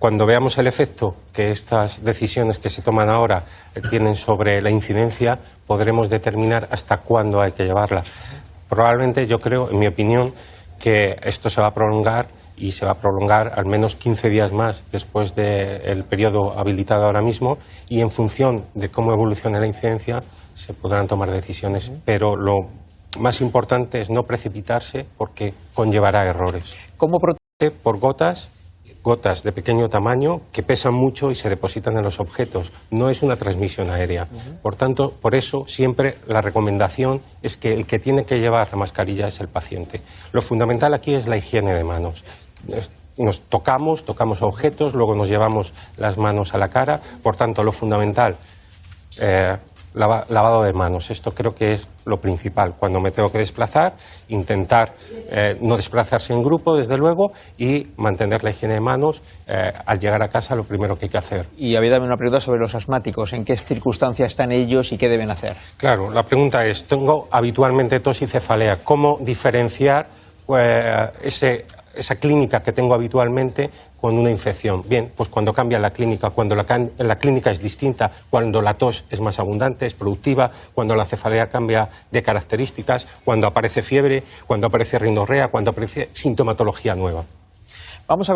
Cuando veamos el efecto que estas decisiones que se toman ahora tienen sobre la incidencia, podremos determinar hasta cuándo hay que llevarla. Probablemente, yo creo, en mi opinión, que esto se va a prolongar y se va a prolongar al menos 15 días más después del periodo habilitado ahora mismo, y en función de cómo evolucione la incidencia se podrán tomar decisiones, pero lo más importante es no precipitarse porque conllevará errores. ¿Cómo protege? Por gotas de pequeño tamaño que pesan mucho y se depositan en los objetos. No es una transmisión aérea. Por tanto, por eso siempre la recomendación es que el que tiene que llevar la mascarilla es el paciente. Lo fundamental aquí es la higiene de manos. Nos tocamos objetos, luego nos llevamos las manos a la cara. Por tanto, lo fundamental, lavado de manos. Esto creo que es lo principal. Cuando me tengo que desplazar, intentar no desplazarse en grupo, desde luego, y mantener la higiene de manos. Al llegar a casa, lo primero que hay que hacer. Y había también una pregunta sobre los asmáticos. ¿En qué circunstancias están ellos y qué deben hacer? Claro, la pregunta es, tengo habitualmente tos y cefalea. ¿Cómo diferenciar esa clínica que tengo habitualmente con una infección? Bien, pues cuando cambia la clínica, cuando la clínica es distinta, cuando la tos es más abundante, es productiva, cuando la cefalea cambia de características, cuando aparece fiebre, cuando aparece rinorrea, cuando aparece sintomatología nueva. Vamos a...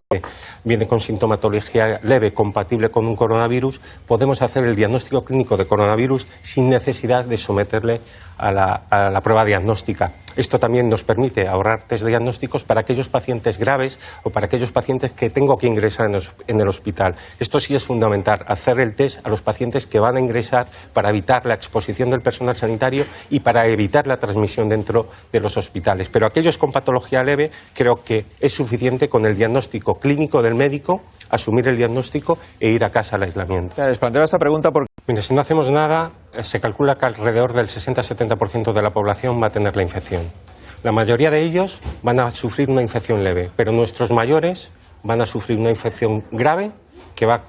Viene con sintomatología leve, compatible con un coronavirus, podemos hacer el diagnóstico clínico de coronavirus sin necesidad de someterle a la prueba diagnóstica. Esto también nos permite ahorrar test diagnósticos para aquellos pacientes graves o para aquellos pacientes que tengo que ingresar en el hospital. Esto sí es fundamental, hacer el test a los pacientes que van a ingresar para evitar la exposición del personal sanitario y para evitar la transmisión dentro de los hospitales. Pero aquellos con patología leve, creo que es suficiente con el diagnóstico clínico del médico, asumir el diagnóstico e ir a casa al aislamiento. Claro, les planteo esta pregunta porque... Mira, si no hacemos nada, se calcula que alrededor del 60-70% de la población va a tener la infección. La mayoría de ellos van a sufrir una infección leve, pero nuestros mayores van a sufrir una infección grave que va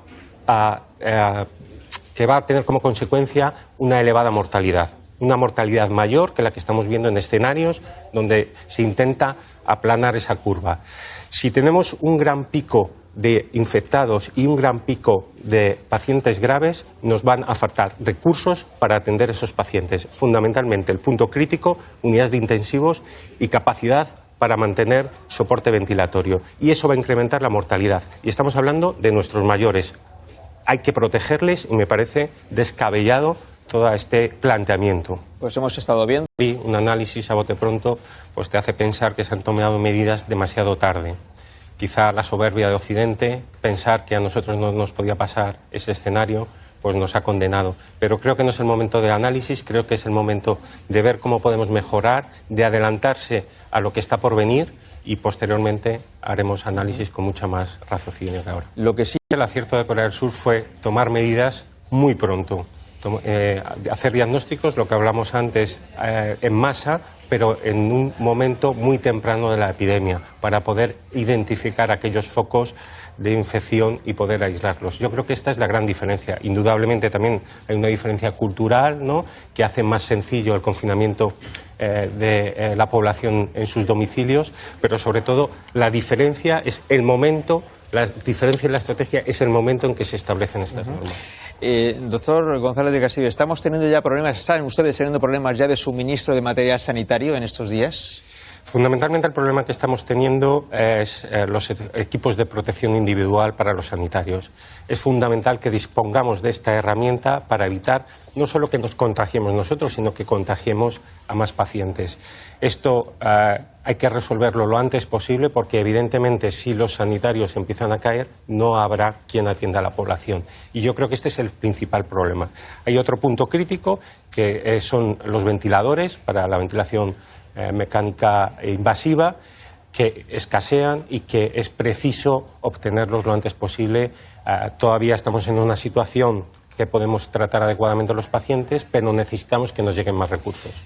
a tener como consecuencia una elevada mortalidad. Una mortalidad mayor que la que estamos viendo en escenarios donde se intenta aplanar esa curva. Si tenemos un gran pico de infectados y un gran pico de pacientes graves, nos van a faltar recursos para atender a esos pacientes. Fundamentalmente, el punto crítico, unidades de intensivos y capacidad para mantener soporte ventilatorio. Y eso va a incrementar la mortalidad. Y estamos hablando de nuestros mayores. Hay que protegerles y me parece descabellado todo este planteamiento. Pues hemos estado viendo. Y un análisis a bote pronto pues te hace pensar que se han tomado medidas demasiado tarde. Quizá la soberbia de Occidente, pensar que a nosotros no nos podía pasar ese escenario, pues nos ha condenado. Pero creo que no es el momento de análisis, creo que es el momento de ver cómo podemos mejorar, de adelantarse a lo que está por venir y posteriormente haremos análisis con mucha más raciocinio que ahora. Lo que sí... El acierto de Corea del Sur fue tomar medidas muy pronto. Hacer diagnósticos, lo que hablamos antes, en masa, pero en un momento muy temprano de la epidemia, para poder identificar aquellos focos de infección y poder aislarlos. Yo creo que esta es la gran diferencia. Indudablemente también hay una diferencia cultural, ¿no?, que hace más sencillo el confinamiento de la población en sus domicilios, pero sobre todo la diferencia es el momento. La diferencia en la estrategia es el momento en que se establecen estas normas. Doctor González de Castillo, ¿están ustedes teniendo problemas ya de suministro de material sanitario en estos días? Fundamentalmente el problema que estamos teniendo es los equipos de protección individual para los sanitarios. Es fundamental que dispongamos de esta herramienta para evitar no solo que nos contagiemos nosotros, sino que contagiemos a más pacientes. Esto hay que resolverlo lo antes posible porque evidentemente si los sanitarios empiezan a caer no habrá quien atienda a la población. Y yo creo que este es el principal problema. Hay otro punto crítico que son los ventiladores para la ventilación mecánica e invasiva, que escasean y que es preciso obtenerlos lo antes posible. Todavía estamos en una situación que podemos tratar adecuadamente a los pacientes, pero necesitamos que nos lleguen más recursos.